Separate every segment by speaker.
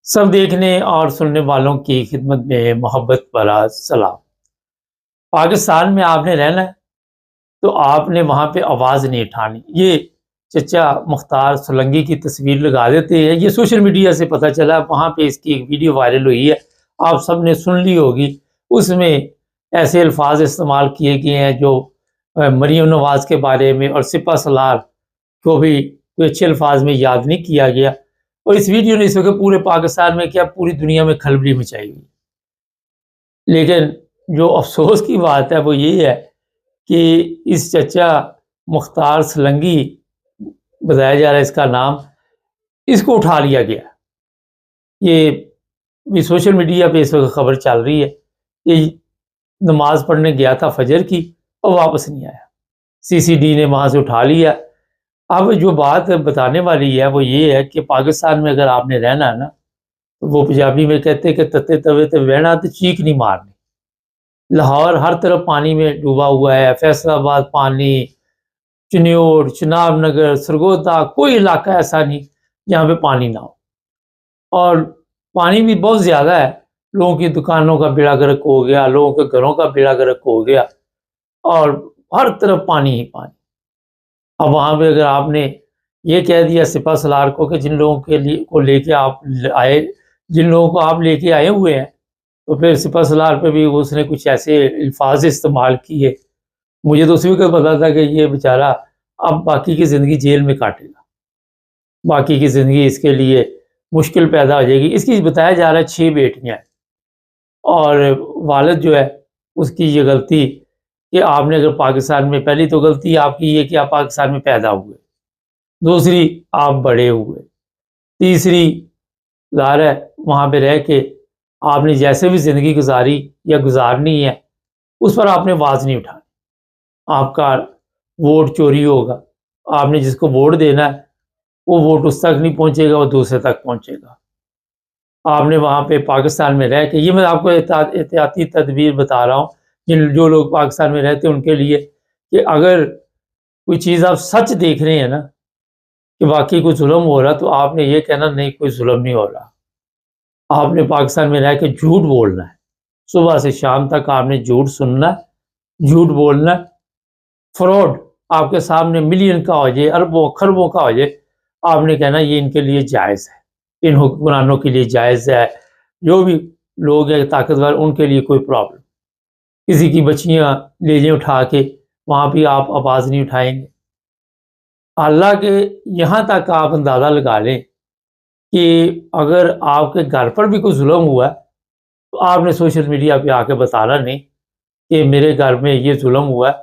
Speaker 1: सब देखने और सुनने वालों की खिदमत में मोहब्बत भरा सलाम। पाकिस्तान में आपने रहना है तो आपने वहाँ पे आवाज़ नहीं उठानी। ये चचा मुख्तार सोलंकी की तस्वीर लगा देते हैं। ये सोशल मीडिया से पता चला, वहाँ पे इसकी एक वीडियो वायरल हुई है, आप सब ने सुन ली होगी। उसमें ऐसे अल्फाज इस्तेमाल किए गए हैं जो मरीम नवाज़ के बारे में और सिपा सलार को भी कोई अच्छे अल्फाज में याद नहीं किया गया। और इस वीडियो ने इस वक्त पूरे पाकिस्तान में क्या पूरी दुनिया में खलबली मचाई हुई। लेकिन जो अफसोस की बात है वो ये है कि इस चचा मुख्तार सोलंकी, बताया जा रहा है इसका नाम, इसको उठा लिया गया। ये भी सोशल मीडिया पे इस वक्त खबर चल रही है कि नमाज पढ़ने गया था फजर की और वापस नहीं आया। सीसीडी ने वहाँ से उठा लिया। अब जो बात बताने वाली है वो ये है कि पाकिस्तान में अगर आपने रहना है ना, तो वो पंजाबी में कहते हैं कि तत्ते तवे ते बहना तो चीख नहीं मारनी। लाहौर हर तरफ पानी में डूबा हुआ है, फैसलाबाद पानी, चिन्योट, चिनाब नगर, सरगोदा, कोई इलाका ऐसा नहीं जहाँ पे पानी ना हो। और पानी भी बहुत ज़्यादा है, लोगों की दुकानों का बेड़ा गर्क हो गया, लोगों के घरों का बेड़ा गर्क हो गया और हर तरफ पानी ही पानी। अब वहाँ पे अगर आपने ये कह दिया सिपा सलार को कि जिन लोगों के लिए को लेके आप आए, जिन लोगों को आप लेके आए हुए हैं, तो फिर सिपा सलार पे भी उसने कुछ ऐसे अल्फाज इस्तेमाल किए। मुझे तो उसी वक्त पता था कि ये बेचारा अब बाकी की ज़िंदगी जेल में काटेगा, बाकी की ज़िंदगी इसके लिए मुश्किल पैदा हो जाएगी। इसकी बताया जा रहा है 6 बेटियाँ हैं और वालिद जो है उसकी ये गलती कि आपने अगर पाकिस्तान में, पहली तो गलती आपकी ये कि आप पाकिस्तान में पैदा हुए, दूसरी आप बड़े हुए, तीसरी ज़ाहिर है वहाँ पे रह के आपने जैसे भी ज़िंदगी गुजारी या गुजारनी है उस पर आपने आवाज़ नहीं उठानी। आपका वोट चोरी होगा, आपने जिसको वोट देना है वो वोट उस तक नहीं पहुँचेगा, वो दूसरे तक पहुँचेगा। आपने वहाँ पे पाकिस्तान में रह के, ये मैं आपको एहतियाती तदबीर बता रहा हूँ जिन जो लोग पाकिस्तान में रहते हैं उनके लिए, कि अगर कोई चीज़ आप सच देख रहे हैं ना कि वाकई कोई जुल्म हो रहा, तो आपने ये कहना नहीं कोई जुल्म नहीं हो रहा। आपने पाकिस्तान में रह के झूठ बोलना है, सुबह से शाम तक आपने झूठ सुनना है, झूठ बोलना है। फ्रॉड आपके सामने मिलियन का हो जाए, अरबों खरबों का हो जाए, आपने कहना ये इनके लिए जायज़ है, इन हुक्मरानों के लिए जायज़ है, जो भी लोग हैं ताकतवर उनके लिए कोई प्रॉब्लम। किसी की बच्चियाँ ले जाएं उठा के, वहाँ भी आप आवाज़ नहीं उठाएंगे। हालांकि यहाँ तक आप अंदाज़ा लगा लें कि अगर आपके घर पर भी कोई जुल्म हुआ है, तो आपने सोशल मीडिया पे आके बताना नहीं कि मेरे घर में ये जुल्म हुआ है,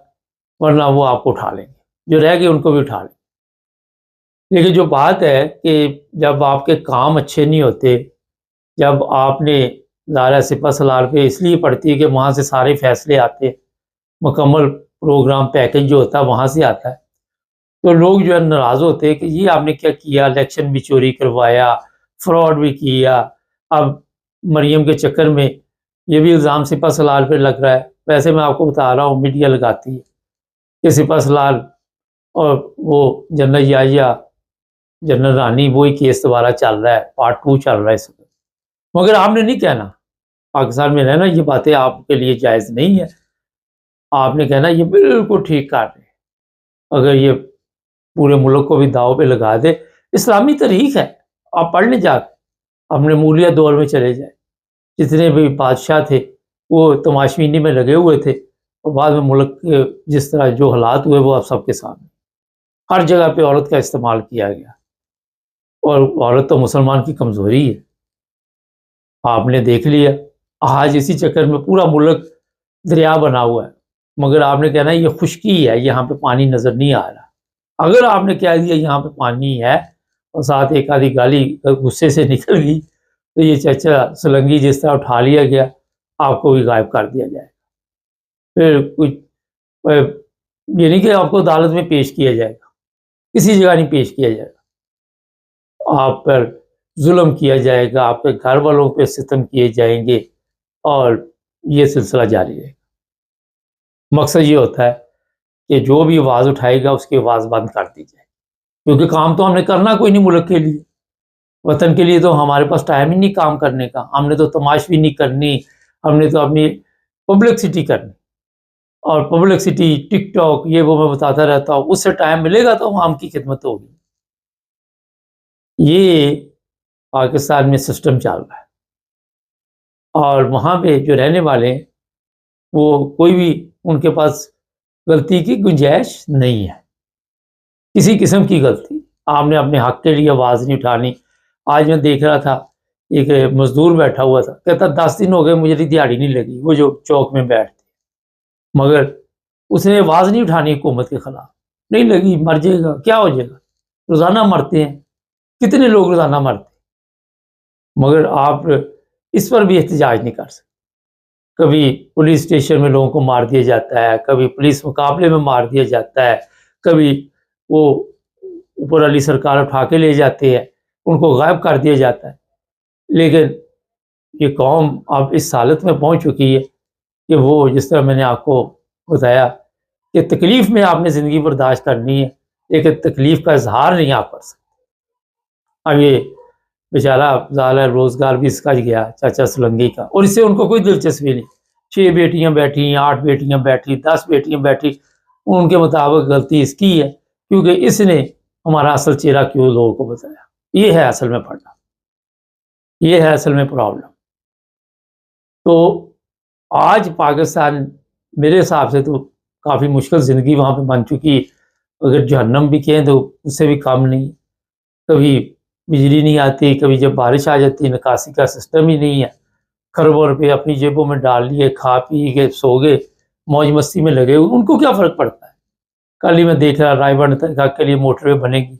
Speaker 1: वरना वो आपको उठा लेंगे, जो रह गए उनको भी उठा लेंगे। लेकिन जो बात है कि जब आपके काम अच्छे नहीं होते, जब आपने ज़ाहिर सिपा सलार पे इसलिए पड़ती है कि वहाँ से सारे फैसले आते, मुकम्मल प्रोग्राम पैकेज जो होता है वहाँ से आता है, तो लोग जो है नाराज़ होते हैं कि ये आपने क्या किया, इलेक्शन भी चोरी करवाया, फ्रॉड भी किया। अब मरियम के चक्कर में ये भी इल्ज़ाम सिपा सलार पे लग रहा है। वैसे मैं आपको बता रहा हूँ, मीडिया लगाती है कि सिपा सलार और वो जनरल याहिया, जनरल रानी, वही केस दोबारा चल रहा है, पार्ट 2 चल रहा है इस वक्त। मगर आपने नहीं कहना, पाकिस्तान में रहना ये बातें आपके लिए जायज़ नहीं है। आपने कहना ये बिल्कुल ठीक कर रहे हैं। अगर ये पूरे मुल्क को भी दाव पे लगा दे, इस्लामी तरीक़ है, आप पढ़ लें जाके, अपने मौलिया दौर में चले जाए, जितने भी बादशाह थे वो तमाशबीनी में लगे हुए थे और बाद में मुल्क के जिस तरह जो हालात हुए वो आप सबके सामने। हर जगह पे औरत का इस्तेमाल किया गया और औरत तो मुसलमान की कमज़ोरी है, आपने देख लिया। आज इसी चक्कर में पूरा मुल्क दरिया बना हुआ है, मगर आपने कहना ये खुश्की है, यहाँ पे पानी नज़र नहीं आ रहा। अगर आपने कह दिया यहाँ पे पानी है और साथ एक आधी गाली गुस्से से निकल गई, तो ये चचा सोलंकी जिस तरह उठा लिया गया, आपको भी गायब कर दिया जाएगा। फिर कुछ ये नहीं कि आपको अदालत में पेश किया जाएगा, किसी जगह नहीं पेश किया जाएगा, आप पर जुल्म किया जाएगा, आपके घर वालों पे सितम किए जाएंगे और ये सिलसिला जारी रहेगा। मकसद ये होता है कि जो भी आवाज़ उठाएगा उसकी आवाज़ बंद कर दी जाए, क्योंकि काम तो हमने करना कोई नहीं मुल्क के लिए। وطن کے لیے تو ہمارے پاس ٹائم ہی نہیں کام کرنے کا، ہم نے تو تماشبی نہیں کرنی، ہم نے تو اپنی پبلکسٹی کرنی، اور پبلکسٹی ٹک ٹاک یہ وہ میں بتاتا رہتا ہوں، اس سے ٹائم ملے گا تو عوام کی خدمت ہوگی۔ یہ پاکستان میں سسٹم چل رہا ہے، اور وہاں پہ جو رہنے والے ہیں وہ کوئی بھی ان کے پاس غلطی کی گنجائش نہیں ہے، کسی قسم کی غلطی۔ آپ نے اپنے حق کے لیے آواز نہیں اٹھانی۔ آج میں دیکھ رہا تھا ایک مزدور بیٹھا ہوا تھا، کہتا 10 دن ہو گئے مجھے دیہڑی نہیں لگی، وہ جو چوک میں بیٹھتے، مگر اس نے آواز نہیں اٹھانی حکومت کے خلاف، نہیں لگی مر جائے گا، کیا ہو جائے گا، روزانہ مرتے ہیں، کتنے لوگ روزانہ مرتے ہیں، مگر آپ اس پر بھی احتجاج نہیں کر سکتے۔ کبھی پولیس اسٹیشن میں لوگوں کو مار دیا جاتا ہے، کبھی پولیس مقابلے میں مار دیا جاتا ہے، کبھی وہ اوپر علی سرکار اٹھا کے لے جاتے ہیں، ان کو غائب کر دیا جاتا ہے۔ لیکن یہ قوم اب اس حالت میں پہنچ چکی ہے کہ وہ جس طرح میں نے آپ کو بتایا کہ تکلیف میں آپ نے زندگی برداشت کرنی ہے، لیکن تکلیف کا اظہار نہیں آپ کر سکتے۔ اب یہ بیچارہ ظاہر روزگار بھی اس کا گیا چاچا سلنگی کا، اور اس سے ان کو کوئی دلچسپی نہیں۔ 6 بیٹیاں بیٹھی، 8 بیٹیاں بیٹھی، 10 بیٹیاں بیٹھی، ان کے مطابق غلطی اس کی ہے کیونکہ اس نے ہمارا اصل چہرہ کیوں لوگوں کو بتایا۔ یہ ہے اصل میں پڑھنا، یہ ہے اصل میں پرابلم۔ تو آج پاکستان میرے حساب سے تو کافی مشکل زندگی وہاں پہ بن چکی ہے، اگر جہنم بھی کہیں تو اس سے بھی کم نہیں۔ کبھی بجلی نہیں آتی، کبھی جب بارش آ جاتی نکاسی کا سسٹم ہی نہیں ہے، کروڑ روپے اپنی جیبوں میں ڈال لیے، کھا پی کے سو گئے، موج مستی میں لگے ہوئے، ان کو کیا فرق پڑتا ہے۔ کل ہی میں دیکھ رہا رائے بند تک کے لیے موٹر وے بنے گی،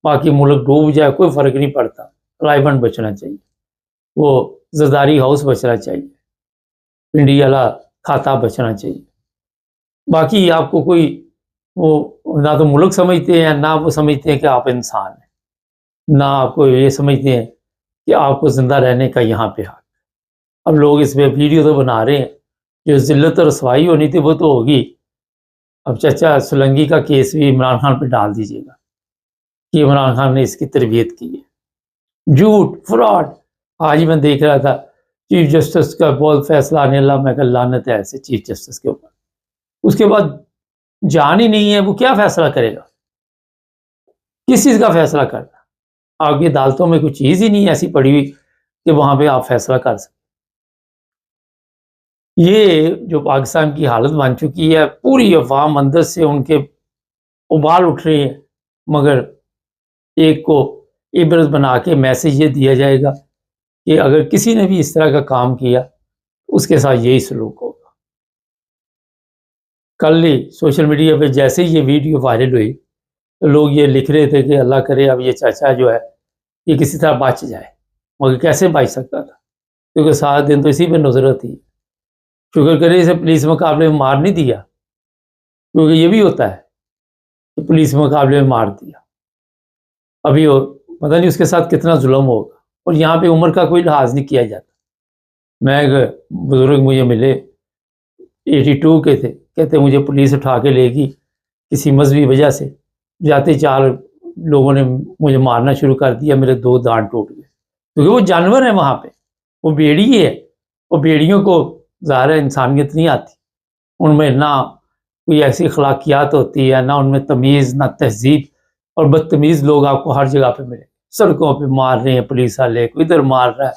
Speaker 1: باقی ملک ڈوب جائے کوئی فرق نہیں پڑتا، رائے بند بچنا چاہیے، وہ زرداری ہاؤس بچنا چاہیے، پنڈی والا کھاتا بچنا چاہیے۔ باقی آپ کو کوئی وہ نہ تو ملک سمجھتے ہیں، نہ وہ سمجھتے ہیں کہ آپ انسان ہیں، نہ آپ کو یہ سمجھتے ہیں کہ آپ کو زندہ رہنے کا یہاں پہ حق۔ اب لوگ اس پہ ویڈیو تو بنا رہے ہیں، جو ذلت اور رسوائی ہونی تھی وہ تو ہوگی۔ اب چچا سلنگی کا کیس بھی عمران خان پہ ڈال دیجیے گا کہ عمران خان نے اس کی تربیت کی ہے، جھوٹ فراڈ۔ آج میں دیکھ رہا تھا چیف جسٹس کا بہت فیصلہ آنے اللہ میں لعنت ہے ایسے چیف جسٹس کے اوپر، اس کے بعد جان ہی نہیں ہے، وہ کیا فیصلہ کرے گا، کس چیز کا فیصلہ کرنا۔ آپ کی عدالتوں میں کوئی چیز ہی نہیں ایسی پڑی ہوئی کہ وہاں پہ آپ فیصلہ کر سکیں۔ یہ جو پاکستان کی حالت بن چکی ہے، پوری عوام اندر سے ان کے ابال اٹھ رہے ہیں، مگر ایک کو عبرت بنا کے میسج یہ دیا جائے گا کہ اگر کسی نے بھی اس طرح کا کام کیا اس کے ساتھ یہی سلوک ہوگا۔ کل ہی سوشل میڈیا پہ جیسے ہی یہ ویڈیو وائرل ہوئی تو لوگ یہ لکھ رہے تھے کہ اللہ کرے اب یہ چاچا جو ہے یہ کسی طرح بچ جائے، مگر کیسے بچ سکتا تھا، کیونکہ 7 دن تو اسی پہ نظرت تھی۔ شکر کرے اسے پولیس مقابلے میں مار نہیں دیا، کیونکہ یہ بھی ہوتا ہے کہ پولیس مقابلے میں مار دیا، ابھی پتہ نہیں اس کے ساتھ کتنا ظلم ہوگا۔ اور یہاں پہ عمر کا کوئی لحاظ نہیں کیا جاتا۔ میں ایک بزرگ مجھے ملے 82 کے تھے، کہتے مجھے پولیس اٹھا کے لے گی کسی مذہبی وجہ سے، جاتے 4 لوگوں نے مجھے مارنا شروع کر دیا، میرے 2 دانت ٹوٹ گئے، کیونکہ وہ جانور ہیں وہاں پہ، وہ بھیڑی ہے، وہ بھیڑیوں کو ظاہر انسانیت نہیں آتی، ان میں نہ کوئی ایسی اخلاقیات ہوتی ہے، نہ ان میں تمیز، نہ تہذیب، اور بدتمیز لوگ آپ کو ہر جگہ پہ ملے، سڑکوں پہ مار رہے ہیں پولیس والے، کوئی ادھر مار رہا ہے،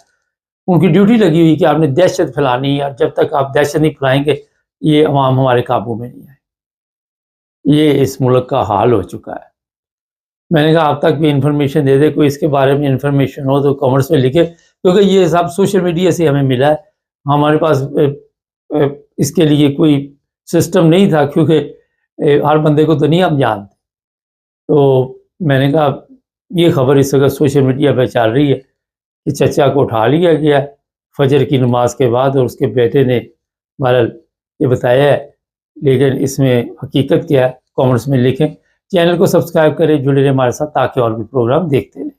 Speaker 1: ان کی ڈیوٹی لگی ہوئی کہ آپ نے دہشت پھیلانی ہے، اور جب تک آپ دہشت نہیں پھیلائیں گے یہ عوام ہمارے قابو میں نہیں آئے۔ یہ اس ملک کا حال ہو چکا ہے۔ میں نے کہا آپ تک بھی انفارمیشن دے دے، کوئی اس کے بارے میں انفارمیشن ہو تو کامنٹس میں لکھے، کیونکہ یہ سب سوشل میڈیا سے ہمیں ملا ہے، ہمارے پاس اس کے لیے کوئی سسٹم نہیں تھا، کیونکہ ہر بندے کو تو نہیں ہم جانتے۔ تو میں نے کہا یہ خبر اس وقت سوشل میڈیا پہ چل رہی ہے کہ چچا کو اٹھا لیا گیا فجر کی نماز کے بعد، اور اس کے بیٹے نے بہرحال یہ بتایا ہے، لیکن اس میں حقیقت کیا ہے کامنٹس میں لکھیں۔ چینل کو سبسکرائب کریں، جڑے رہیں ہمارے ساتھ تاکہ اور بھی پروگرام دیکھتے رہیں۔